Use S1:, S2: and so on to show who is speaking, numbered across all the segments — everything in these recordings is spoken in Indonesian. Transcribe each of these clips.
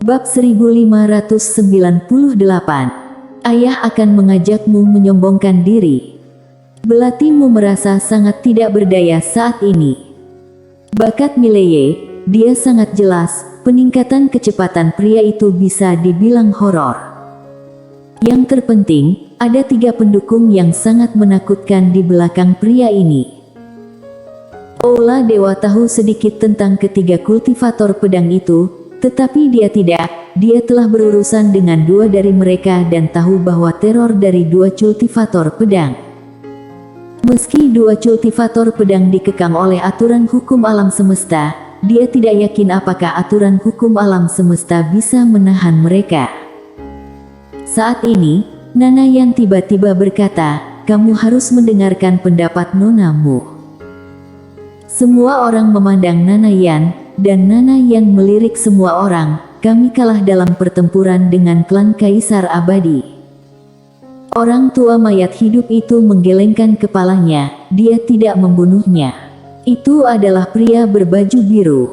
S1: Bab 1598. Ayah akan mengajakmu menyombongkan diri. Belatimu merasa sangat tidak berdaya saat ini. Bakat Mileye, dia sangat jelas, peningkatan kecepatan pria itu bisa dibilang horor. Yang terpenting, ada 3 pendukung yang sangat menakutkan di belakang pria ini. Aula Dewa tahu sedikit tentang ketiga kultivator pedang itu, tetapi dia tidak. Dia telah berurusan dengan 2 dari mereka dan tahu bahwa teror dari 2 kultivator pedang. Meski 2 kultivator pedang dikekang oleh aturan hukum alam semesta, dia tidak yakin apakah aturan hukum alam semesta bisa menahan mereka. Saat ini, Nanayan tiba-tiba berkata, "Kamu harus mendengarkan pendapat nonamu." Semua orang memandang Nanayan, dan Nanayan melirik semua orang. "Kami kalah dalam pertempuran dengan klan Kaisar Abadi." Orang tua mayat hidup itu menggelengkan kepalanya, dia tidak membunuhnya. Itu adalah pria berbaju biru.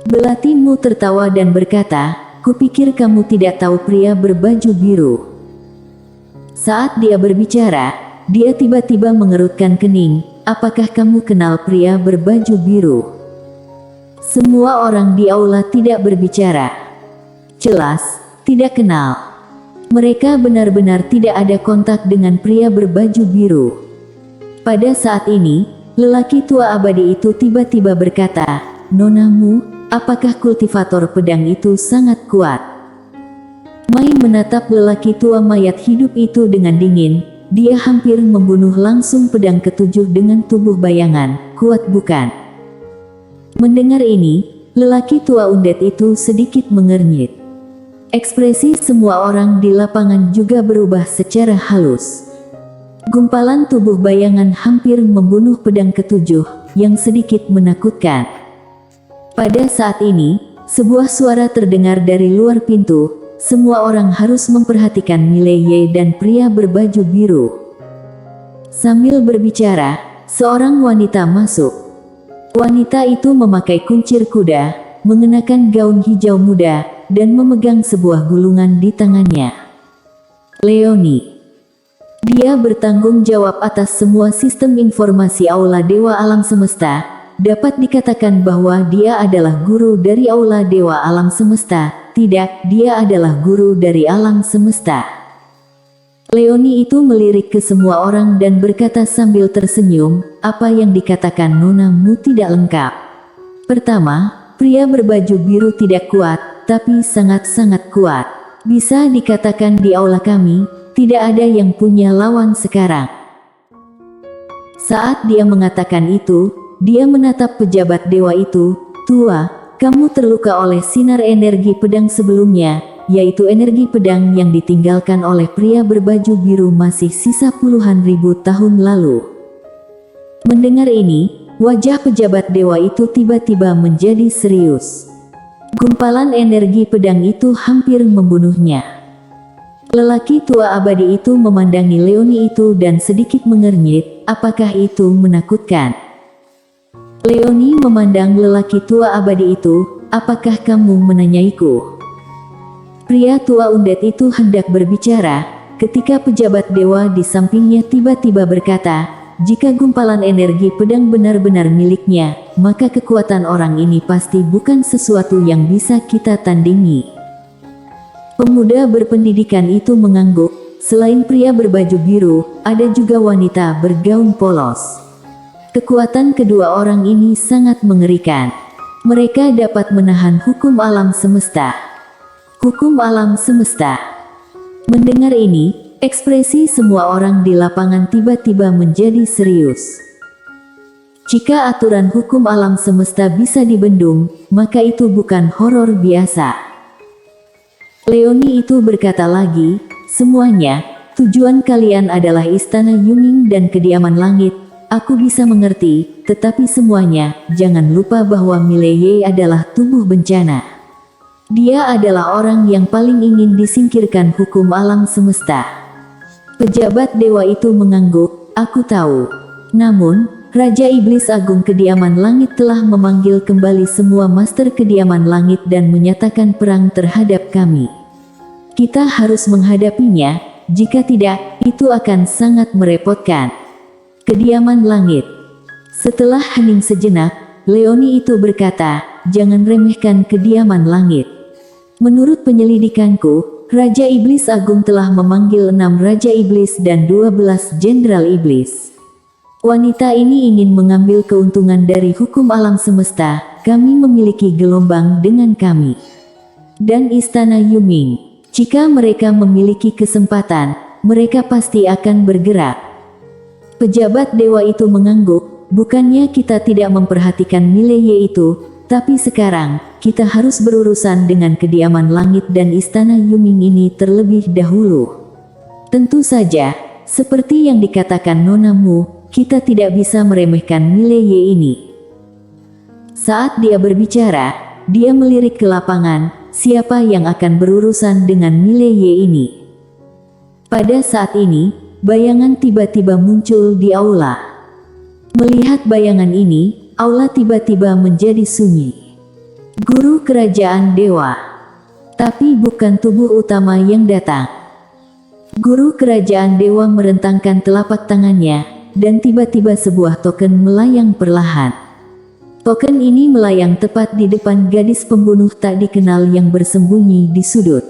S1: Belatimu tertawa dan berkata, "Kupikir kamu tidak tahu pria berbaju biru." Saat dia berbicara, dia tiba-tiba mengerutkan kening. "Apakah kamu kenal pria berbaju biru?" Semua orang di aula tidak berbicara. Jelas, tidak kenal. Mereka benar-benar tidak ada kontak dengan pria berbaju biru. Pada saat ini, lelaki tua abadi itu tiba-tiba berkata, "Nonamu, apakah kultivator pedang itu sangat kuat?" Mai menatap lelaki tua mayat hidup itu dengan dingin. Dia hampir membunuh langsung pedang ketujuh dengan tubuh bayangan. Kuat bukan? Mendengar ini, lelaki tua undead itu sedikit mengernyit. Ekspresi semua orang di lapangan juga berubah secara halus. Gumpalan tubuh bayangan hampir membunuh pedang ketujuh, yang sedikit menakutkan. Pada saat ini, sebuah suara terdengar dari luar pintu. Semua orang harus memperhatikan Mileye dan pria berbaju biru. Sambil berbicara, seorang wanita masuk. Wanita itu memakai kuncir kuda, mengenakan gaun hijau muda, dan memegang sebuah gulungan di tangannya. Leoni. Dia bertanggung jawab atas semua sistem informasi Aula Dewa Alam Semesta. Dapat dikatakan bahwa dia adalah guru dari Aula Dewa Alam Semesta. Tidak, dia adalah guru dari alam semesta. Leoni itu melirik ke semua orang dan berkata sambil tersenyum, "Apa yang dikatakan nonamu tidak lengkap. Pertama, pria berbaju biru tidak kuat, tapi sangat-sangat kuat. Bisa dikatakan di aula kami, tidak ada yang punya lawan sekarang." Saat dia mengatakan itu, dia menatap pejabat dewa itu. "Tua, kamu terluka oleh sinar energi pedang sebelumnya, yaitu energi pedang yang ditinggalkan oleh pria berbaju biru masih sisa puluhan ribu tahun lalu." Mendengar ini, wajah pejabat dewa itu tiba-tiba menjadi serius. Gumpalan energi pedang itu hampir membunuhnya. Lelaki tua abadi itu memandangi Leoni itu dan sedikit mengernyit. Apakah itu menakutkan? Leoni memandang lelaki tua abadi itu. "Apakah kamu menanyaiku?" Pria tua undead itu hendak berbicara, ketika pejabat dewa di sampingnya tiba-tiba berkata, "Jika gumpalan energi pedang benar-benar miliknya, maka kekuatan orang ini pasti bukan sesuatu yang bisa kita tandingi." Pemuda berpendidikan itu mengangguk. Selain pria berbaju biru, ada juga wanita bergaun polos. Kekuatan kedua orang ini sangat mengerikan. Mereka dapat menahan hukum alam semesta. Hukum alam semesta. Mendengar ini, ekspresi semua orang di lapangan tiba-tiba menjadi serius. Jika aturan hukum alam semesta bisa dibendung, maka itu bukan horor biasa. Leoni itu berkata lagi, "Semuanya, tujuan kalian adalah istana Yuming dan kediaman langit. Aku bisa mengerti, tetapi semuanya, jangan lupa bahwa Mileye adalah tubuh bencana. Dia adalah orang yang paling ingin disingkirkan hukum alam semesta." Pejabat dewa itu mengangguk, "Aku tahu. Namun, Raja Iblis Agung Kediaman Langit telah memanggil kembali semua Master Kediaman Langit dan menyatakan perang terhadap kami. Kita harus menghadapinya, jika tidak, itu akan sangat merepotkan. Kediaman Langit. Setelah hening sejenak, Leoni itu berkata, jangan remehkan Kediaman Langit. Menurut penyelidikanku, Raja Iblis Agung telah memanggil 6 Raja Iblis dan 12 Jenderal Iblis. Wanita ini ingin mengambil keuntungan dari hukum alam semesta. Kami memiliki gelombang dengan kami. Dan Istana Yuming. Jika mereka memiliki kesempatan, mereka pasti akan bergerak. Pejabat dewa itu mengangguk, bukannya kita tidak memperhatikan Mileye itu, tapi sekarang, kita harus berurusan dengan Kediaman Langit dan Istana Yuming ini terlebih dahulu. Tentu saja, seperti yang dikatakan nonamu, kita tidak bisa meremehkan Mileye ini. Saat dia berbicara, dia melirik ke lapangan, siapa yang akan berurusan dengan Mileye ini. Pada saat ini, bayangan tiba-tiba muncul di aula. Melihat bayangan ini, aula tiba-tiba menjadi sunyi. Guru Kerajaan Dewa. Tapi bukan tubuh utama yang datang. Guru Kerajaan Dewa merentangkan telapak tangannya, dan tiba-tiba sebuah token melayang perlahan. Token ini melayang tepat di depan gadis pembunuh tak dikenal yang bersembunyi di sudut.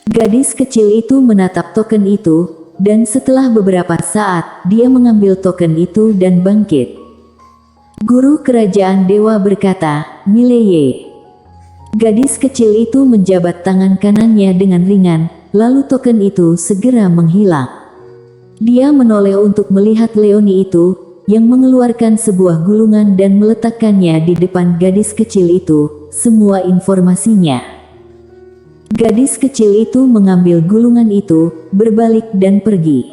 S1: Gadis kecil itu menatap token itu, dan setelah beberapa saat, dia mengambil token itu dan bangkit. Guru Kerajaan Dewa berkata, Mileye. Gadis kecil itu menjabat tangan kanannya dengan ringan, lalu token itu segera menghilang. Dia menoleh untuk melihat Leoni itu, yang mengeluarkan sebuah gulungan dan meletakkannya di depan gadis kecil itu, semua informasinya. Gadis kecil itu mengambil gulungan itu, berbalik dan pergi.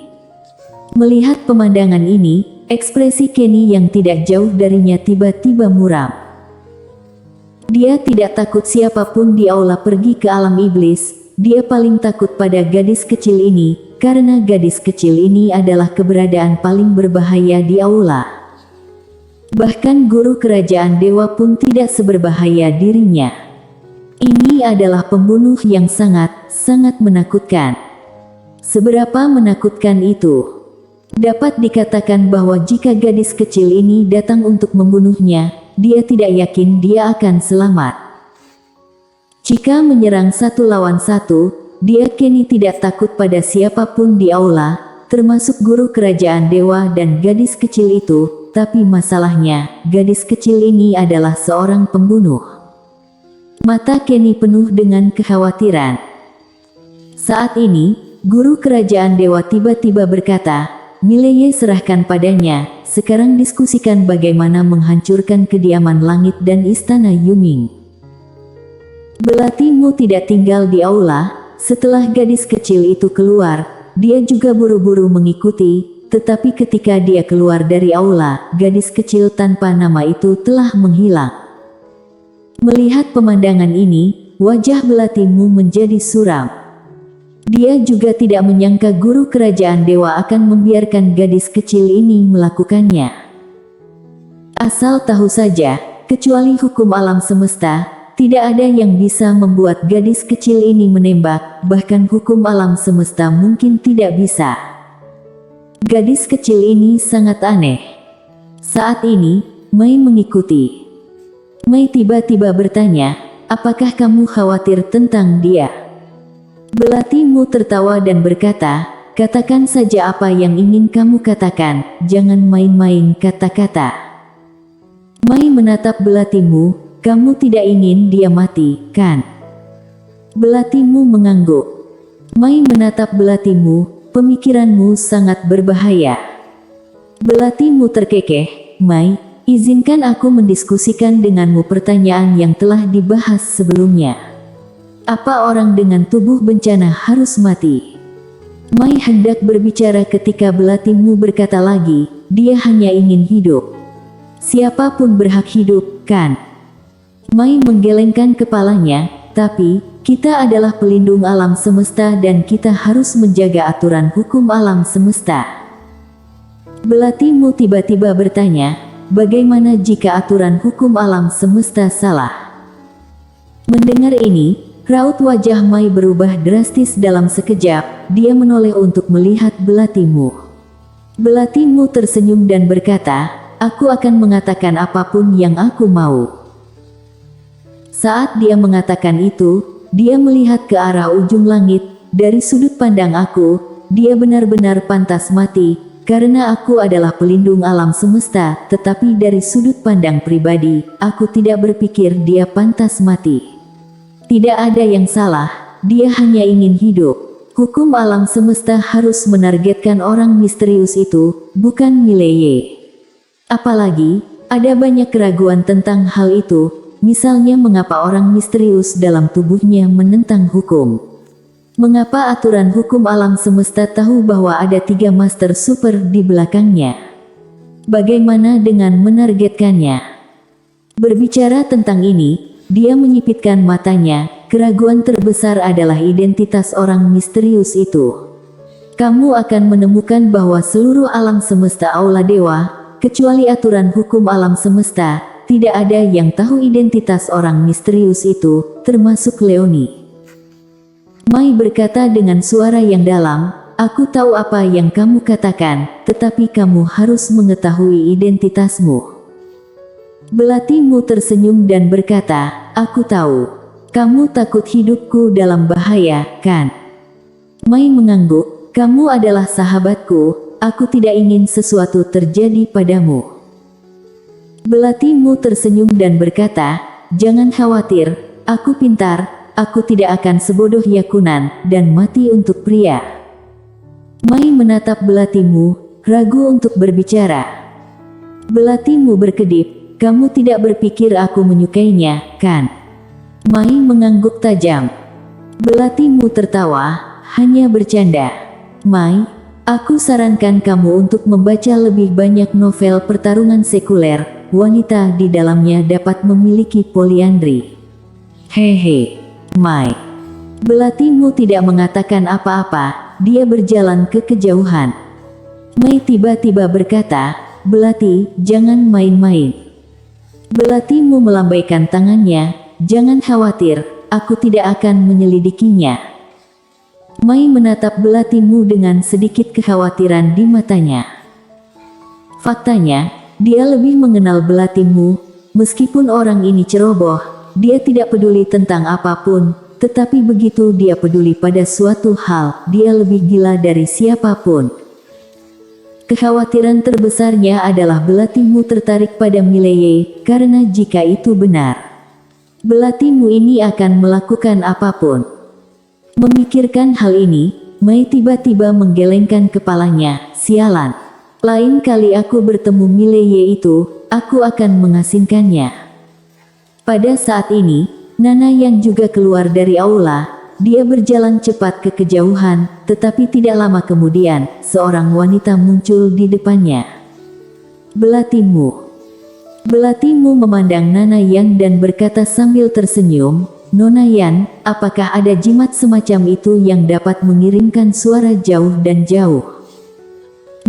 S1: Melihat pemandangan ini, ekspresi Kenny yang tidak jauh darinya tiba-tiba muram. Dia tidak takut siapapun di aula pergi ke alam iblis, dia paling takut pada gadis kecil ini, karena gadis kecil ini adalah keberadaan paling berbahaya di aula. Bahkan guru kerajaan dewa pun tidak seberbahaya dirinya. Ini adalah pembunuh yang sangat menakutkan. Seberapa menakutkan itu? Dapat dikatakan bahwa jika gadis kecil ini datang untuk membunuhnya, dia tidak yakin dia akan selamat. Jika menyerang satu lawan satu, dia Kenny tidak takut pada siapapun di aula, termasuk guru kerajaan dewa dan gadis kecil itu, tapi masalahnya, gadis kecil ini adalah seorang pembunuh. Mata Kenny penuh dengan kekhawatiran. Saat ini, guru kerajaan dewa tiba-tiba berkata, Mileye serahkan padanya, sekarang diskusikan bagaimana menghancurkan Kediaman Langit dan Istana Yuming. Belatimu tidak tinggal di aula. Setelah gadis kecil itu keluar, dia juga buru-buru mengikuti, tetapi ketika dia keluar dari aula, gadis kecil tanpa nama itu telah menghilang. Melihat pemandangan ini, wajah Belatimu menjadi suram. Dia juga tidak menyangka guru kerajaan dewa akan membiarkan gadis kecil ini melakukannya. Asal tahu saja, kecuali hukum alam semesta, tidak ada yang bisa membuat gadis kecil ini menembak, bahkan hukum alam semesta mungkin tidak bisa. Gadis kecil ini sangat aneh. Saat ini, Mei mengikuti. Mei tiba-tiba bertanya, apakah kamu khawatir tentang dia? Belatimu tertawa dan berkata, katakan saja apa yang ingin kamu katakan, jangan main-main kata-kata. Mei menatap Belatimu. Kamu tidak ingin dia mati, kan? Belatimu mengangguk. Mei menatap Belatimu, pemikiranmu sangat berbahaya. Belatimu terkekeh, Mei, izinkan aku mendiskusikan denganmu pertanyaan yang telah dibahas sebelumnya. Apa orang dengan tubuh bencana harus mati? Mei hendak berbicara ketika Belatimu berkata lagi, dia hanya ingin hidup. Siapapun berhak hidup, kan? Mei menggelengkan kepalanya, tapi, kita adalah pelindung alam semesta dan kita harus menjaga aturan hukum alam semesta. Belatimu tiba-tiba bertanya, bagaimana jika aturan hukum alam semesta salah? Mendengar ini, raut wajah Mai berubah drastis dalam sekejap. Dia menoleh untuk melihat Belatimu. Belatimu tersenyum dan berkata, aku akan mengatakan apapun yang aku mau. Saat dia mengatakan itu, dia melihat ke arah ujung langit. Dari sudut pandang aku, dia benar-benar pantas mati, karena aku adalah pelindung alam semesta. Tetapi dari sudut pandang pribadi, aku tidak berpikir dia pantas mati. Tidak ada yang salah, dia hanya ingin hidup. Hukum alam semesta harus menargetkan orang misterius itu, bukan Mileye. Apalagi, ada banyak keraguan tentang hal itu, misalnya mengapa orang misterius dalam tubuhnya menentang hukum. Mengapa aturan hukum alam semesta tahu bahwa ada 3 master super di belakangnya? Bagaimana dengan menargetkannya? Berbicara tentang ini, dia menyipitkan matanya. Keraguan terbesar adalah identitas orang misterius itu. Kamu akan menemukan bahwa seluruh alam semesta aula dewa, kecuali aturan hukum alam semesta, tidak ada yang tahu identitas orang misterius itu, termasuk Leoni. Mai berkata dengan suara yang dalam, aku tahu apa yang kamu katakan, tetapi kamu harus mengetahui identitasmu. Belatimu tersenyum dan berkata, aku tahu. Kamu takut hidupku dalam bahaya, kan? Mai mengangguk, kamu adalah sahabatku, aku tidak ingin sesuatu terjadi padamu. Belatimu tersenyum dan berkata, jangan khawatir, aku pintar, aku tidak akan sebodoh Yakunan, dan mati untuk pria. Mai menatap Belatimu, ragu untuk berbicara. Belatimu berkedip, kamu tidak berpikir aku menyukainya, kan? Mai mengangguk tajam. Belatimu tertawa, hanya bercanda. Mai, aku sarankan kamu untuk membaca lebih banyak novel pertarungan sekuler, wanita di dalamnya dapat memiliki poliandri. Hehe, Mai. Belatimu tidak mengatakan apa-apa, dia berjalan ke kejauhan. Mai tiba-tiba berkata, Belati, jangan main-main. Belatimu melambaikan tangannya, jangan khawatir, aku tidak akan menyelidikinya. Mai menatap Belatimu dengan sedikit kekhawatiran di matanya. Faktanya, dia lebih mengenal Belatimu, meskipun orang ini ceroboh, dia tidak peduli tentang apapun, tetapi begitu dia peduli pada suatu hal, dia lebih gila dari siapapun. Kekhawatiran terbesarnya adalah Belatimu tertarik pada Mileye, karena jika itu benar, Belatimu ini akan melakukan apapun. Memikirkan hal ini, Mai tiba-tiba menggelengkan kepalanya, sialan. Lain kali aku bertemu Mileye itu, aku akan mengasingkannya. Pada saat ini, Nana yang juga keluar dari aula. Dia berjalan cepat ke kejauhan, tetapi tidak lama kemudian, seorang wanita muncul di depannya. Belatimu. Belatimu memandang Nana Yan dan berkata sambil tersenyum, Nona Yan, apakah ada jimat semacam itu yang dapat mengirimkan suara jauh dan jauh?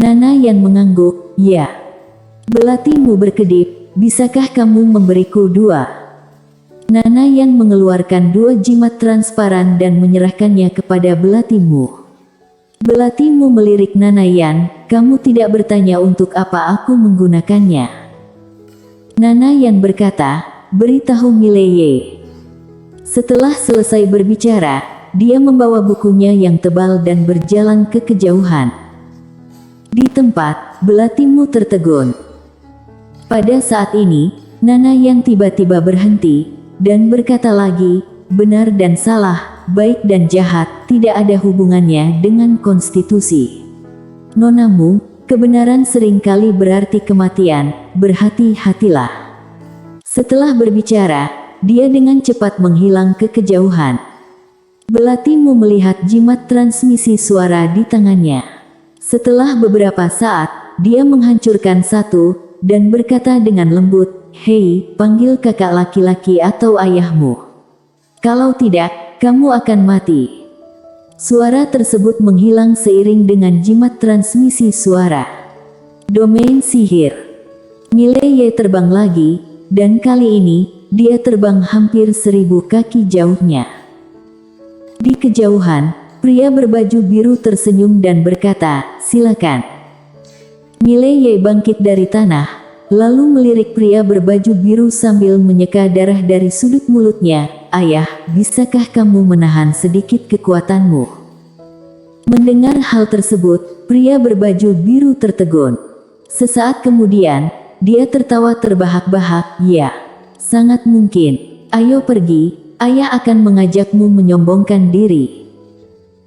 S1: Nana Yan mengangguk, ya. Belatimu berkedip, bisakah kamu memberiku 2? Nana Yan mengeluarkan 2 jimat transparan dan menyerahkannya kepada Belatimu. Belatimu melirik Nana Yan, kamu tidak bertanya untuk apa aku menggunakannya. Nana Yan berkata, beritahu Mileye. Setelah selesai berbicara, dia membawa bukunya yang tebal dan berjalan ke kejauhan. Di tempat, Belatimu tertegun. Pada saat ini, Nana Yan tiba-tiba berhenti, dan berkata lagi, benar dan salah, baik dan jahat, tidak ada hubungannya dengan konstitusi. Nonamu, kebenaran seringkali berarti kematian, berhati-hatilah. Setelah berbicara, dia dengan cepat menghilang ke kejauhan. Belatimu melihat jimat transmisi suara di tangannya. Setelah beberapa saat, dia menghancurkan satu, dan berkata dengan lembut, hei, panggil kakak laki-laki atau ayahmu. Kalau tidak, kamu akan mati. Suara tersebut menghilang seiring dengan jimat transmisi suara. Domain sihir. Mileye terbang lagi, dan kali ini, dia terbang hampir 1000 kaki jauhnya. Di kejauhan, pria berbaju biru tersenyum dan berkata, "Silakan." Mileye bangkit dari tanah, lalu melirik pria berbaju biru sambil menyeka darah dari sudut mulutnya. "Ayah, bisakah kamu menahan sedikit kekuatanmu?" Mendengar hal tersebut, pria berbaju biru tertegun. Sesaat kemudian, dia tertawa terbahak-bahak. "Ya, sangat mungkin. Ayo pergi, ayah akan mengajakmu menyombongkan diri."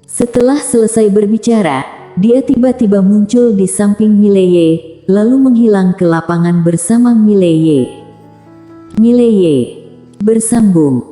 S1: Setelah selesai berbicara, dia tiba-tiba muncul di samping Mileye, lalu menghilang ke lapangan bersama Mileye. Mileye bersambung.